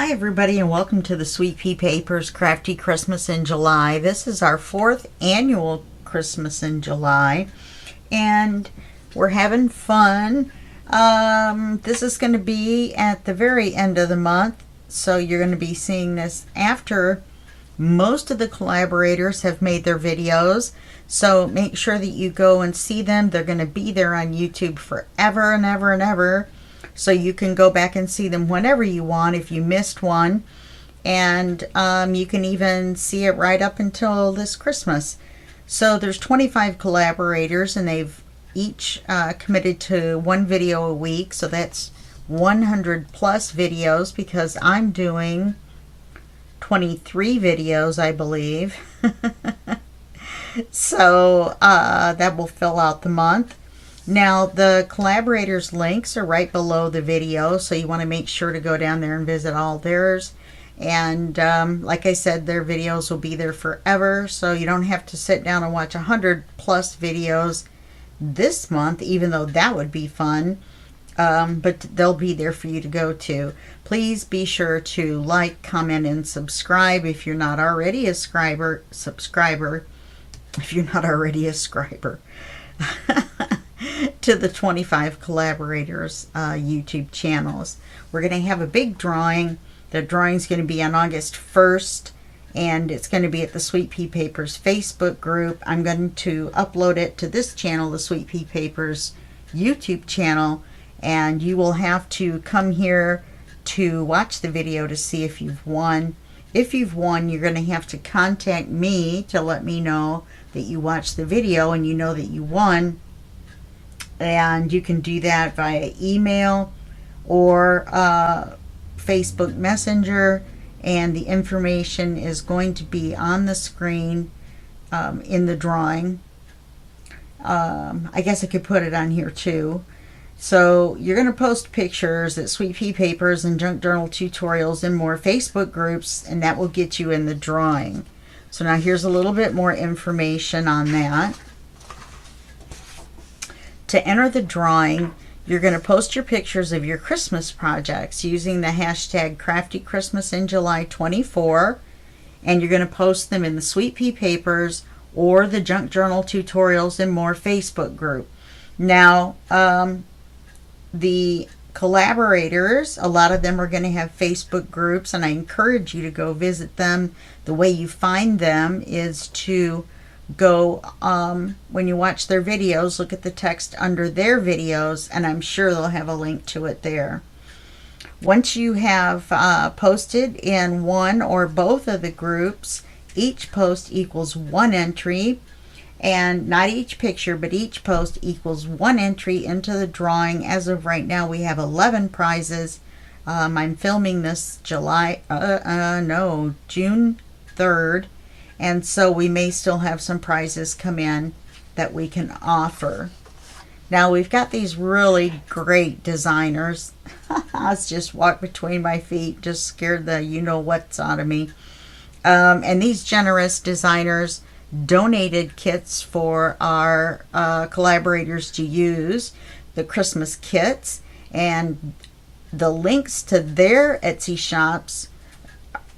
Hi everybody, and welcome to the Sweet Pea Papers Crafty Christmas in July. This is our 4th annual Christmas in July, and we're having fun. This is going to be at the very end of the month, so you're going to be seeing this after most of the collaborators have made their videos. So make sure that you go and see them. They're going to be there on YouTube forever and ever and ever. So you can go back and see them whenever you want if you missed one. And you can even see it right up until this Christmas. So there's 25 collaborators, and they've each committed to one video a week. So that's 100 plus videos, because I'm doing 23 videos, I believe. So that will fill out the month. Now, the collaborators' links are right below the video, so you want to make sure to go down there and visit all theirs. And like I said, their videos will be there forever, so you don't have to sit down and watch 100 plus videos this month, even though that would be fun. But they'll be there for you to go to. Please be sure to like, comment, and subscribe if you're not already a subscriber. If you're not already a scriber. To the 25 collaborators YouTube channels. We're going to have a big drawing. The drawing's going to be on August 1st, and it's going to be at the Sweet Pea Papers Facebook group. I'm going to upload it to this channel, the Sweet Pea Papers YouTube channel, and you will have to come here to watch the video to see if you've won. If you've won, you're going to have to contact me to let me know that you watched the video and you know that you won. And you can do that via email or Facebook Messenger, and the information is going to be on the screen in the drawing. I guess I could put it on here too. So you're going to post pictures at Sweet Pea Papers and Junk Journal Tutorials and more Facebook groups, and that will get you in the drawing. So now here's a little bit more information on that. To enter the drawing, you're going to post your pictures of your Christmas projects using the hashtag Crafty Christmas in July 24, and you're going to post them in the Sweet Pea Papers or the Junk Journal Tutorials and More Facebook group. Now, the collaborators, a lot of them are going to have Facebook groups, and I encourage you to go visit them. The way you find them is to go, when you watch their videos, look at the text under their videos, and I'm sure they'll have a link to it there. Once you have posted in one or both of the groups, each post equals 1 entry, and not each picture, but each post equals 1 entry into the drawing. As of right now, we have 11 prizes. I'm filming this June 3rd. And so we may still have some prizes come in that we can offer. Now we've got these really great designers. I just walked between my feet, just scared the you-know-what's out of me. And these generous designers donated kits for our collaborators to use, the Christmas kits. And the links to their Etsy shops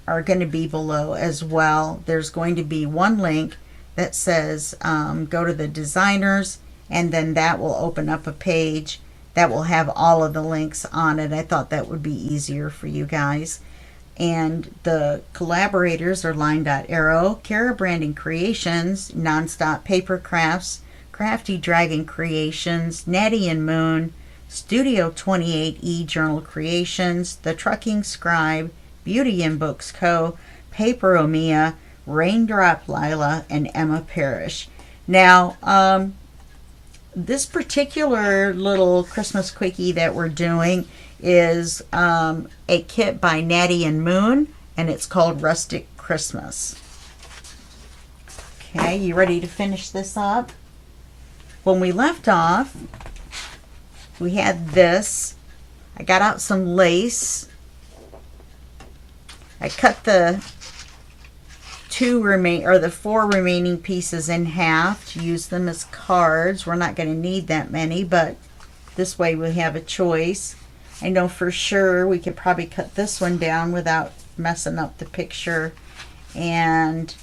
are going to be below as well. There's going to be one link that says go to the designers, and then that will open up a page that will have all of the links on it. I thought that would be easier for you guys. And the collaborators are Line Dot Arrow, Cara Branding Creations, Nonstop Paper Crafts, Crafty Dragon Creations, Natty and Moon, Studio 28E Journal Creations, The Trucking Scribe, Beauty and Books Co., Paper Omia, Raindrop Lila, and Emma Parrish. Now, this particular little Christmas quickie that we're doing is a kit by Natty and Moon, and it's called Rustic Christmas. Okay, you ready to finish this up? When we left off, we had this. I got out some lace. I cut the 4 remaining pieces in half to use them as cards. We're not going to need that many, but this way we have a choice. I know for sure we could probably cut this one down without messing up the picture, and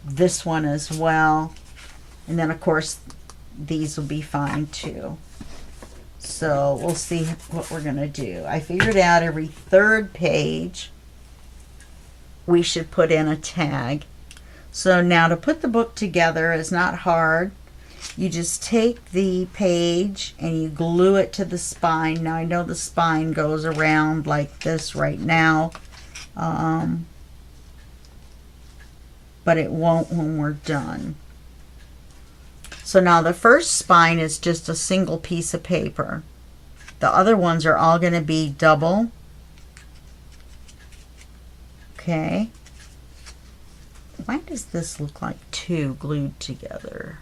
this one as well. And then of course these will be fine too. So we'll see what we're gonna do. I figured out every third page we should put in a tag. So now to put the book together is not hard. You just take the page and you glue it to the spine. Now I know the spine goes around like this right now, but it won't when we're done. So now the first spine is just a single piece of paper. The other ones are all going to be double. Okay. Why does this look like two glued together?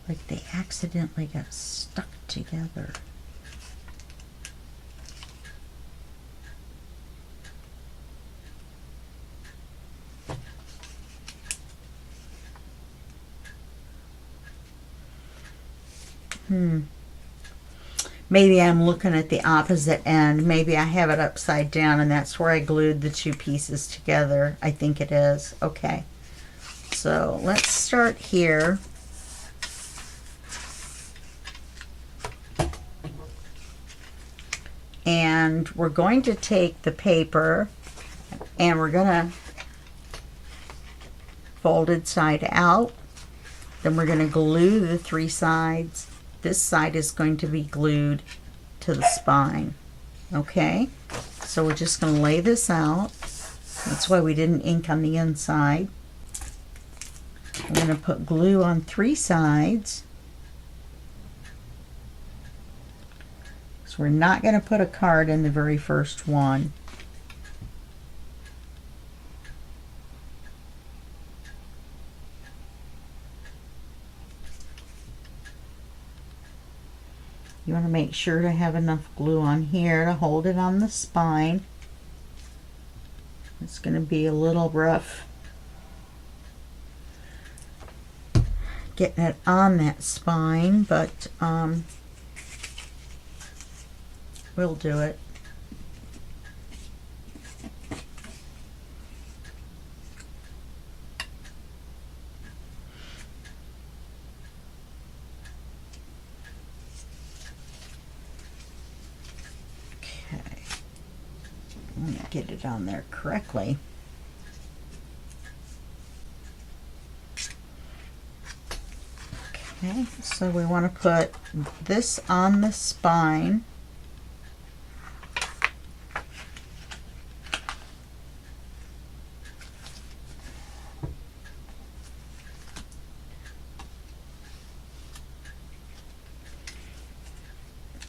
Like they accidentally got stuck together. Maybe I'm looking at the opposite end. Maybe I have it upside down and that's where I glued the two pieces together. I think it is. Okay. So let's start here. And we're going to take the paper and we're going to fold it side out. Then we're going to glue the three sides. This side is going to be glued to the spine. Okay, so we're just going to lay this out. That's why we didn't ink on the inside. I'm going to put glue on three sides. So we're not going to put a card in the very first one. You want to make sure to have enough glue on here to hold it on the spine. It's going to be a little rough getting it on that spine, but we'll do it. Get it on there correctly. Okay, so we want to put this on the spine.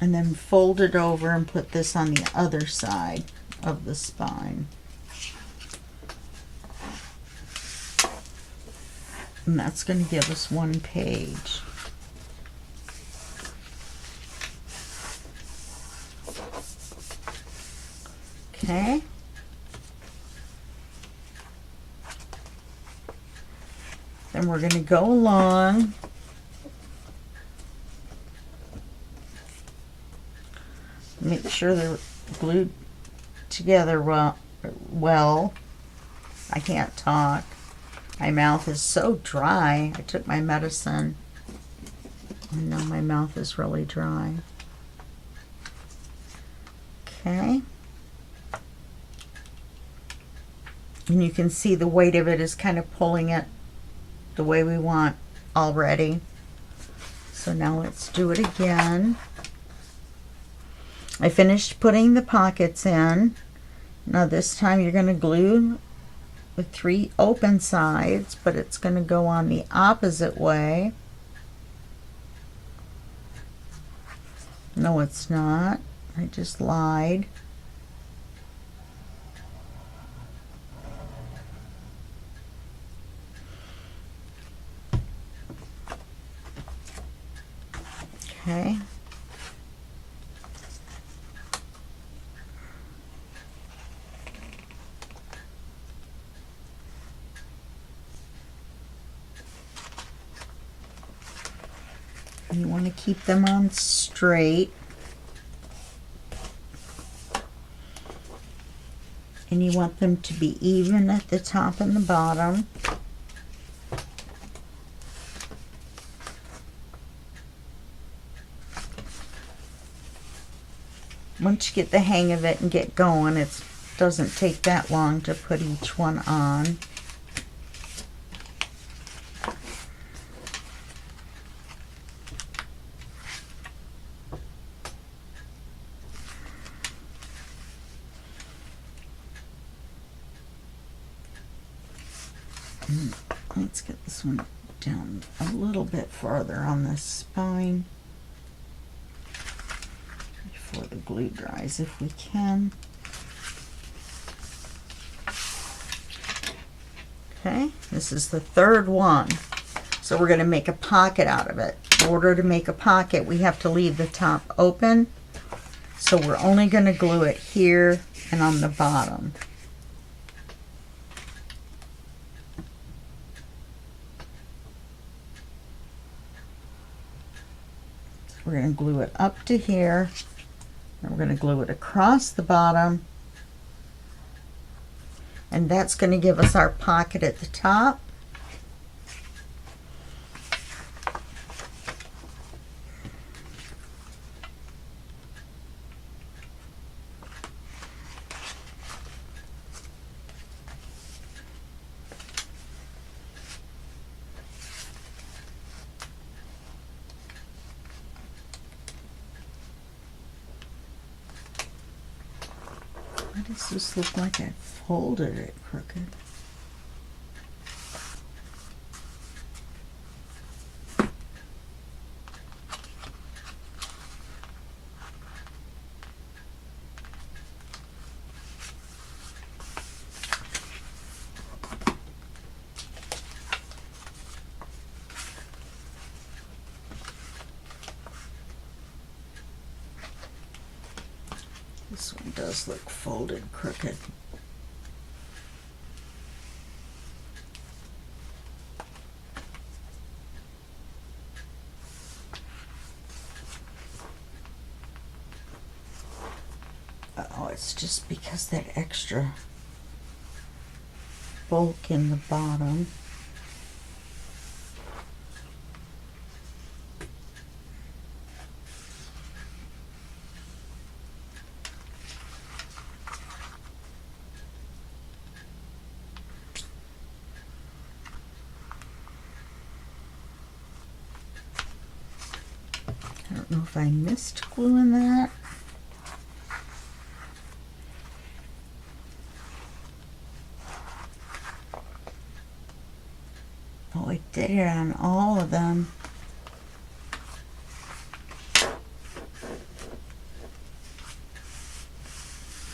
And then fold it over and put this on the other side of the spine. And that's going to give us one page. Okay. Then we're going to go along make sure they're glued together well. I can't talk. My mouth is so dry. I took my medicine and now my mouth is really dry. Okay. And you can see the weight of it is kind of pulling it the way we want already. So now let's do it again. I finished putting the pockets in. Now this time you're going to glue the 3 open sides, but it's going to go on the opposite way. No, it's not. I just lied. Okay. You want to keep them on straight. And you want them to be even at the top and the bottom. Once you get the hang of it and get going, it doesn't take that long to put each one on. Let's get this one down a little bit farther on the spine before the glue dries if we can. Okay, this is the third one. So we're going to make a pocket out of it. In order to make a pocket, we have to leave the top open. So we're only going to glue it here and on the bottom. We're going to glue it up to here, and we're going to glue it across the bottom, and that's going to give us our pocket at the top. Why does this look like I folded it crooked? This one does look folded crooked. Oh, it's just because that extra bulk in the bottom. I don't know if I missed gluing that. Oh, I did it on all of them.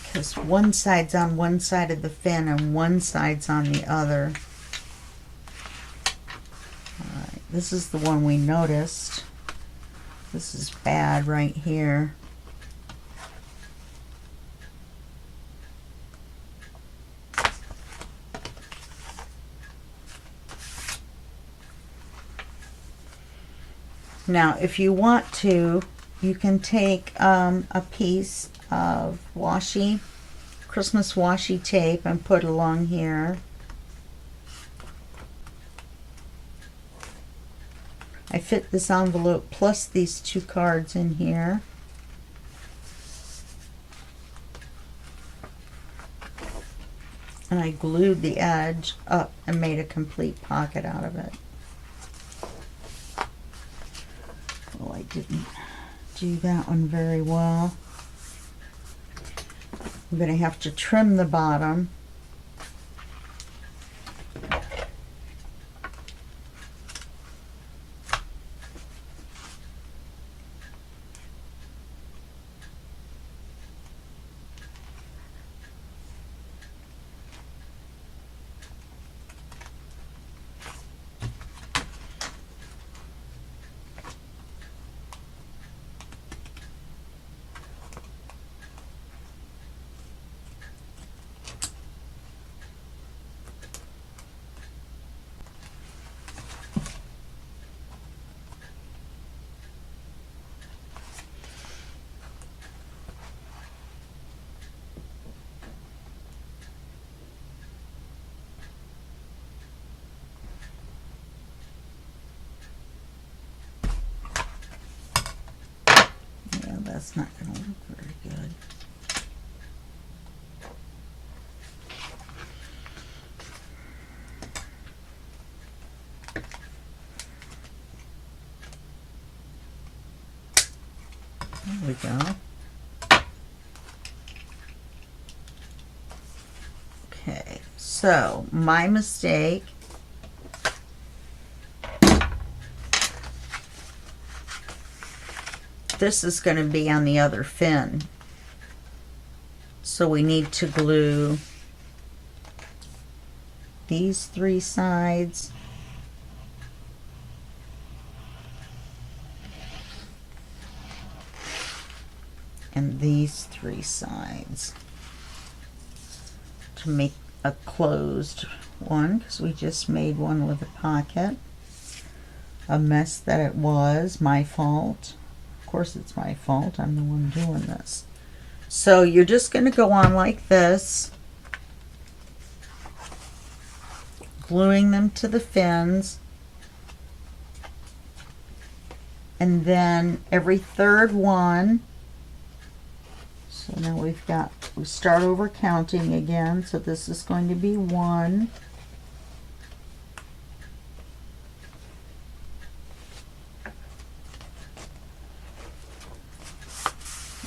Because one side's on one side of the fin and one side's on the other. Alright, this is the one we noticed. This is bad right here. Now, if you want to, you can take a piece of washi, Christmas washi tape and put it along here. I fit this envelope plus these two cards in here. And I glued the edge up and made a complete pocket out of it. Well, I didn't do that one very well. I'm going to have to trim the bottom. that's not going to look very good. There we go. Okay, so my mistake. This is going to be on the other fin. So we need to glue these 3 sides. And these 3 sides to make a closed one, because we just made one with a pocket. A mess that it was, my fault. Of course it's my fault, I'm the one doing this. So you're just going to go on like this, gluing them to the fins, and then every third one. So now we start over counting again. So this is going to be 1.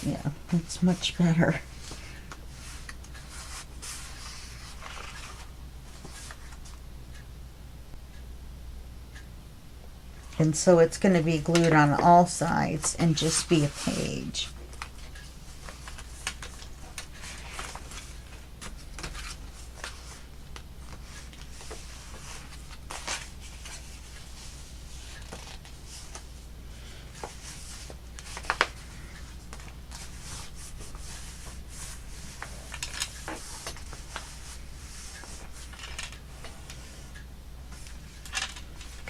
Yeah, that's much better. And so it's going to be glued on all sides and just be a page.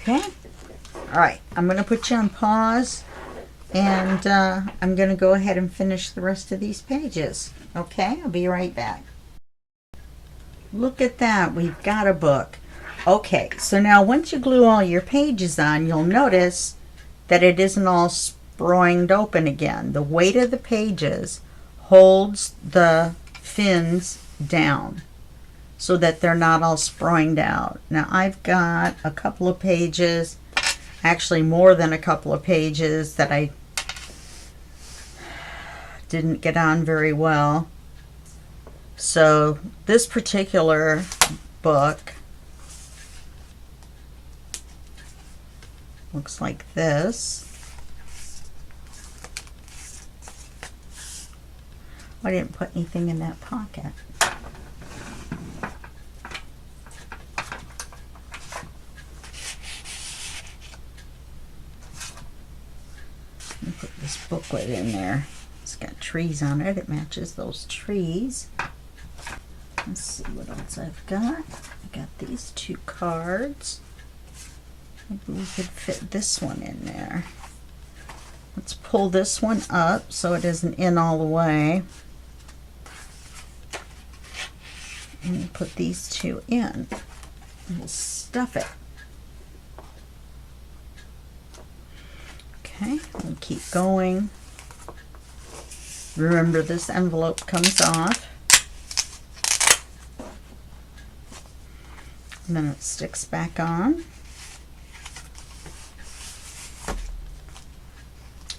Okay, all right, I'm going to put you on pause, and I'm going to go ahead and finish the rest of these pages. Okay, I'll be right back. Look at that, we've got a book. Okay, so now once you glue all your pages on, you'll notice that it isn't all springed open again. The weight of the pages holds the fins down, so that they're not all springed out. Now I've got a couple of pages, actually more than a couple of pages, that I didn't get on very well. So this particular book looks like this. I didn't put anything in that pocket. Put this booklet in there. It's got trees on it. It matches those trees. Let's see what else I've got. I got these 2 cards. Maybe we could fit this one in there. Let's pull this one up so it isn't in all the way. And put these 2 in. And we'll stuff it. Okay, we'll keep going. Remember, this envelope comes off. And then it sticks back on.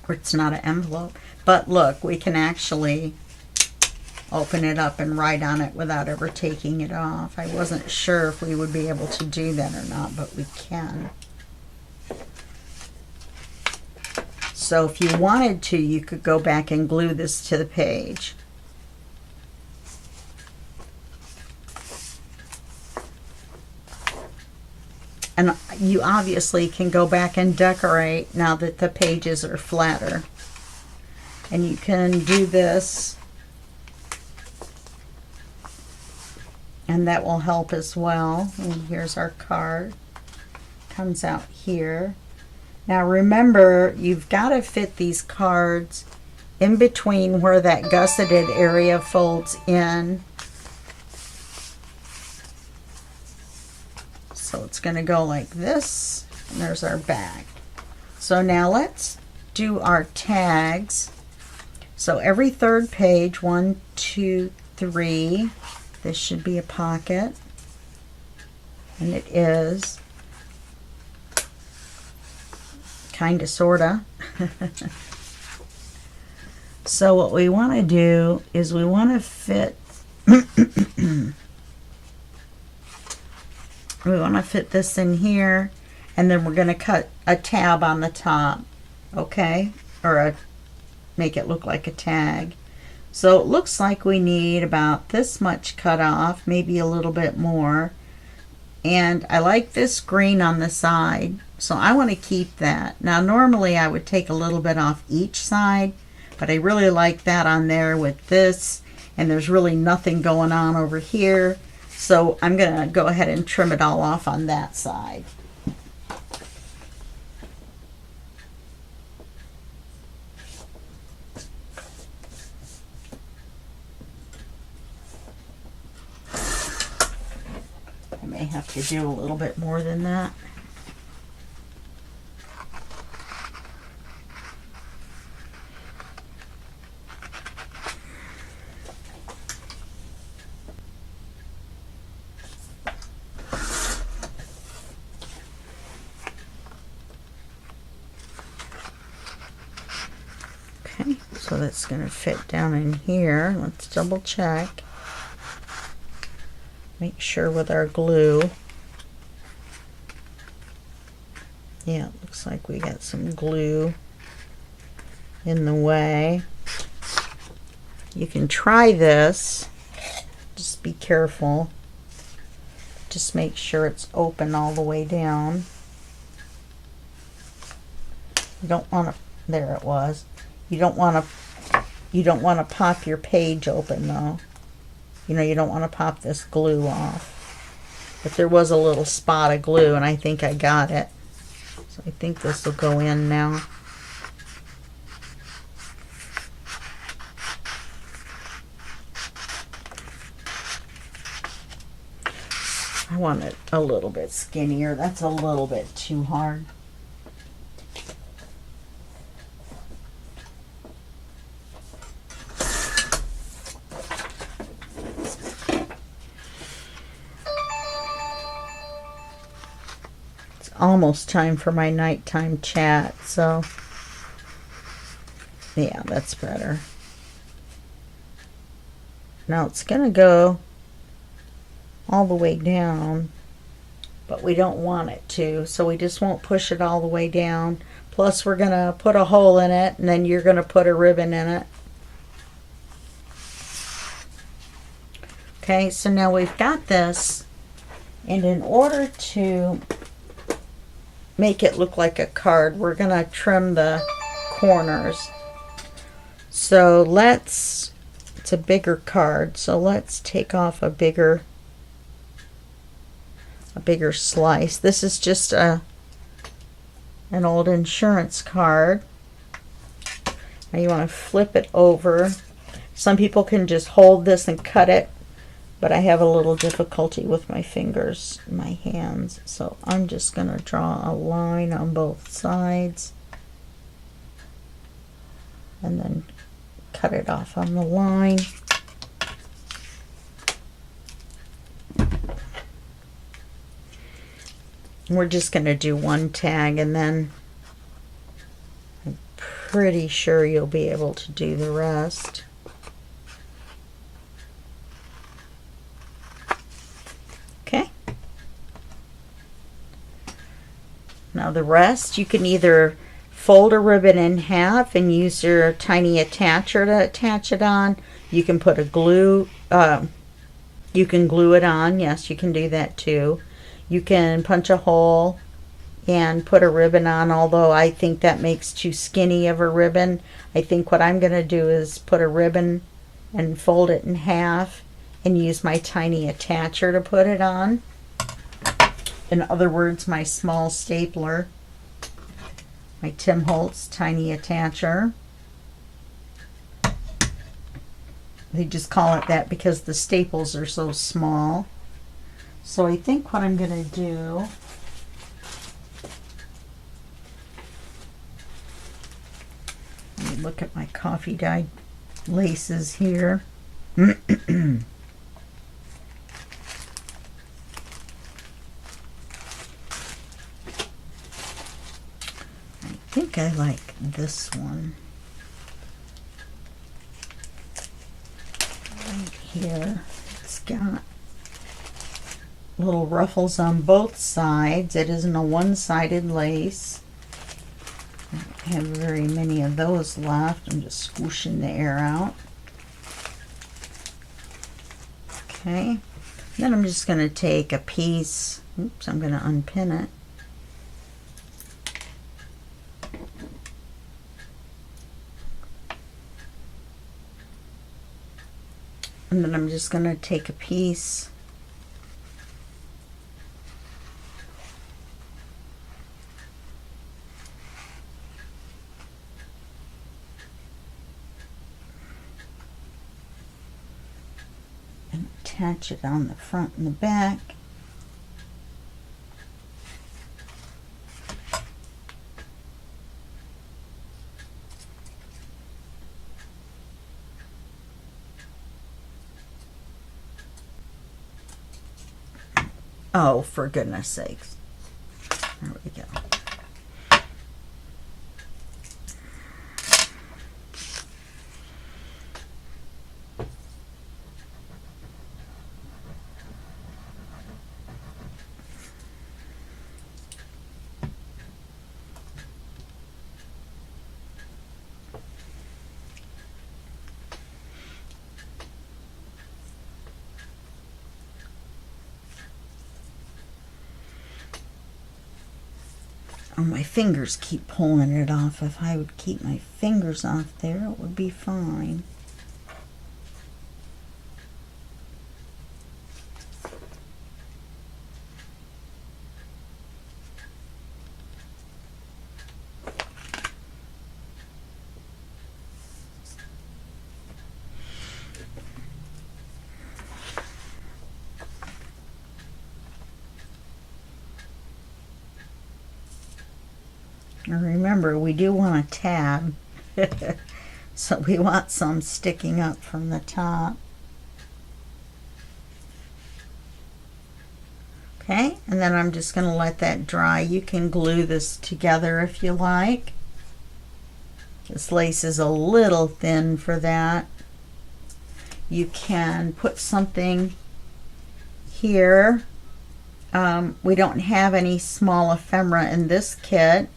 Or it's not an envelope. But look, we can actually open it up and write on it without ever taking it off. I wasn't sure if we would be able to do that or not, but we can. So if you wanted to, you could go back and glue this to the page. And you obviously can go back and decorate now that the pages are flatter. And you can do this, and that will help as well. And here's our card. Comes out here. Now remember, you've got to fit these cards in between where that gusseted area folds in. So it's going to go like this, and there's our back. So now let's do our tags So every third page, 1, 2, 3, this should be a pocket, and it is. Kinda, sorta. So what we want to do is we want to fit we want to fit this in here, and then we're going to cut a tab on the top, okay, or make it look like a tag. So it looks like we need about this much cut off, maybe a little bit more. And I like this green on the side, so I want to keep that. Now normally I would take a little bit off each side, but I really like that on there with this, and there's really nothing going on over here. So I'm going to go ahead and trim it all off on that side. I may have to do a little bit more than that. Okay, so that's going to fit down in here. Let's double check. Make sure with our glue. Yeah, it looks like we got some glue in the way. You can try this. Just be careful. Just make sure it's open all the way down. You don't want to, there it was. You don't want to pop your page open though. You know, you don't want to pop this glue off. But there was a little spot of glue, and I think I got it. So I think this will go in now. I want it a little bit skinnier. That's a little bit too hard. Almost time for my nighttime chat, so yeah, that's better. Now it's gonna go all the way down, but we don't want it to, so we just won't push it all the way down. Plus we're gonna put a hole in it, and then you're gonna put a ribbon in it. Okay, so now we've got this, and in order to make it look like a card, we're gonna trim the corners. So it's a bigger card, so let's take off a bigger slice. This is just an old insurance card. Now you want to flip it over. Some people can just hold this and cut it, but I have a little difficulty with my fingers, my hands. So I'm just going to draw a line on both sides and then cut it off on the line. We're just going to do one tag, and then I'm pretty sure you'll be able to do the rest. Okay. Now the rest, you can either fold a ribbon in half and use your tiny attacher to attach it on. You can put a glue, you can glue it on. Yes, you can do that too. You can punch a hole and put a ribbon on, although I think that makes too skinny of a ribbon. I think what I'm going to do is put a ribbon and fold it in half and use my tiny attacher to put it on. In other words, my small stapler, my Tim Holtz tiny attacher. They just call it that because the staples are so small. So I think what I'm going to do, let me look at my coffee dye laces here. I think I like this one right here. It's got little ruffles on both sides. It isn't a one-sided lace. I don't have very many of those left. I'm just squishing the air out. Okay, then I'm just going to take a piece. Oops, I'm going to unpin it. And then I'm just going to take a piece and attach it on the front and the back. Oh, for goodness sakes. There we go. Oh, my fingers keep pulling it off. If I would keep my fingers off there, it would be fine. And remember, we do want a tab, so we want some sticking up from the top. Okay, and then I'm just going to let that dry. You can glue this together if you like. This lace is a little thin for that. You can put something here. We don't have any small ephemera in this kit.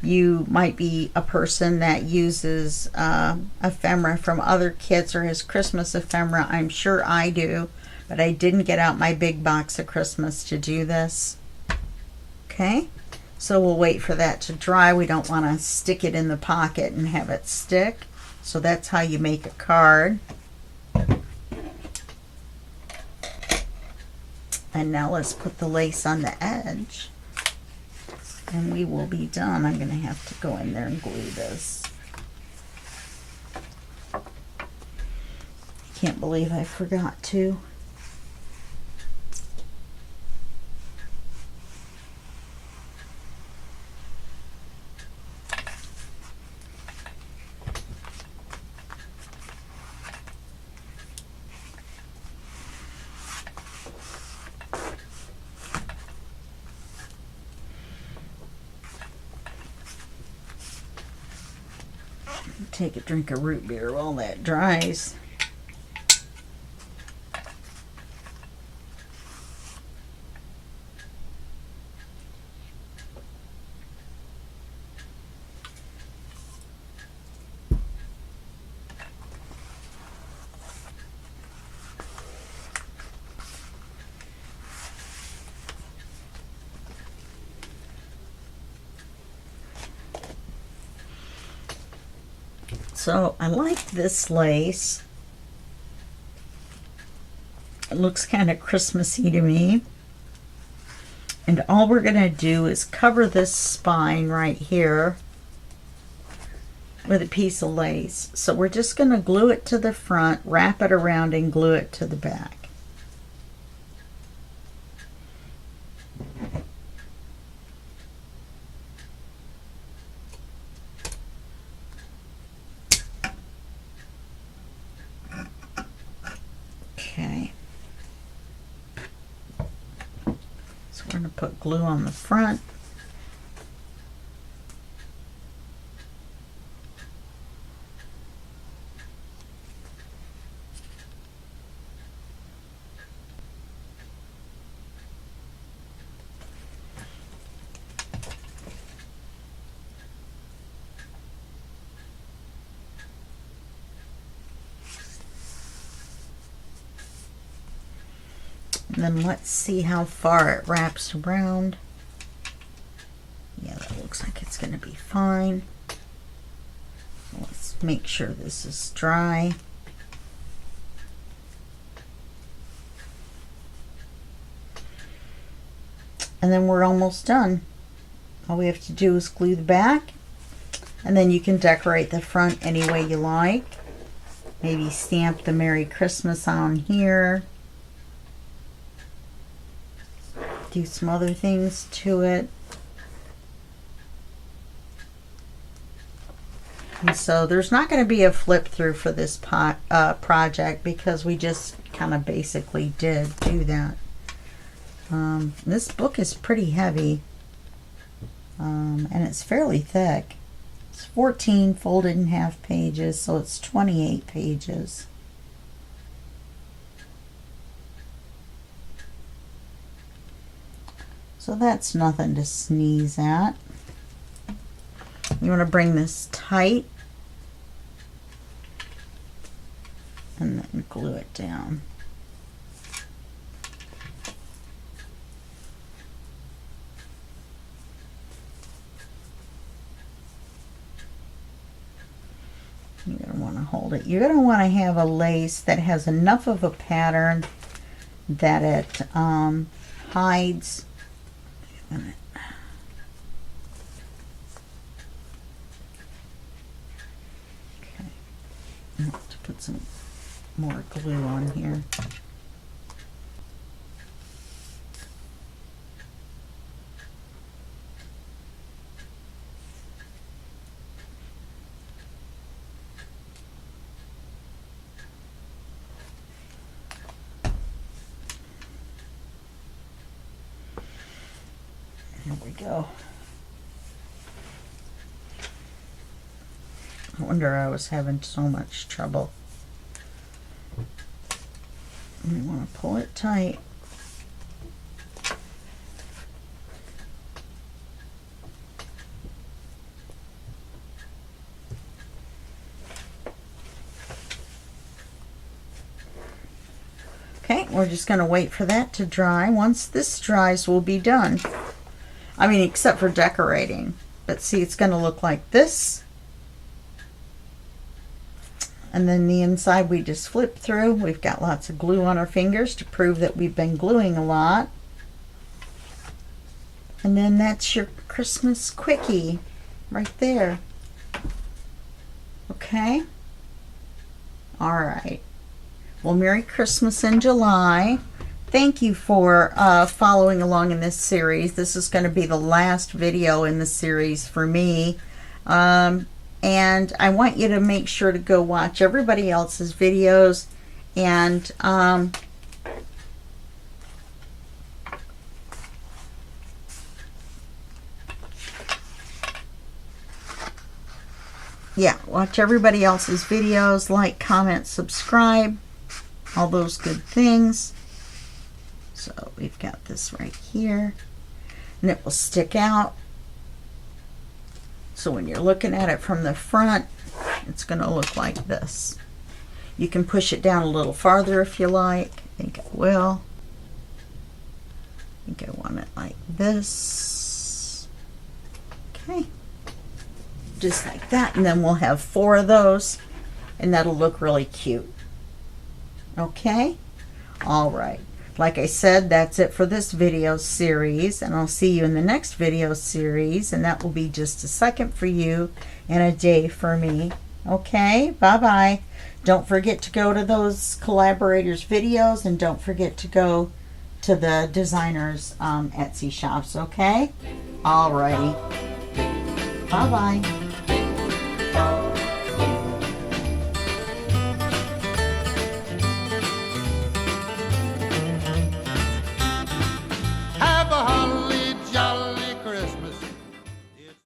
You might be a person that uses ephemera from other kits or has Christmas ephemera. I'm sure I do, but I didn't get out my big box of Christmas to do this. Okay, so we'll wait for that to dry. We don't want to stick it in the pocket and have it stick. So that's how you make a card. And now let's put the lace on the edge. And we will be done. I'm going to have to go in there and glue this. I can't believe I forgot to. Take a drink of root beer while that dries. So I like this lace. It looks kind of Christmassy to me. And all we're going to do is cover this spine right here with a piece of lace. So we're just going to glue it to the front, wrap it around, and glue it to the back. We're going to put glue on the front. And then let's see how far it wraps around. Yeah, that looks like it's going to be fine. Let's make sure this is dry. And then we're almost done. All we have to do is glue the back, and then you can decorate the front any way you like. Maybe stamp the Merry Christmas on here. Do some other things to it. And so there's not going to be a flip through for this project because we just kind of basically did do that. This book is pretty heavy, and it's fairly thick. It's 14 folded in half pages, so it's 28 pages. So that's nothing to sneeze at. You want to bring this tight and then glue it down. You're going to want to hold it. You're going to want to have a lace that has enough of a pattern that it hides. Okay. I have to put some more glue on here. There we go. I wonder I was having so much trouble. You want to pull it tight. Okay, we're just going to wait for that to dry. Once this dries, we'll be done. I mean, except for decorating. But see, it's going to look like this. And then the inside we just flip through. We've got lots of glue on our fingers to prove that we've been gluing a lot. And then that's your Christmas quickie right there. Okay? All right. Well, Merry Christmas in July. Thank you for following along in this series. This is going to be the last video in the series for me. And I want you to make sure to go watch everybody else's videos. And yeah, watch everybody else's videos. Like, comment, subscribe. All those good things. So we've got this right here. And it will stick out. So when you're looking at it from the front, it's going to look like this. You can push it down a little farther if you like. I think I will. I think I want it like this. Okay. Just like that. And then we'll have 4 of those. And that'll look really cute. Okay? All right. Like I said, that's it for this video series, and I'll see you in the next video series, and that will be just a second for you and a day for me. Okay, bye-bye. Don't forget to go to those collaborators videos, and don't forget to go to the designers Etsy shops, okay? Alrighty. Bye-bye.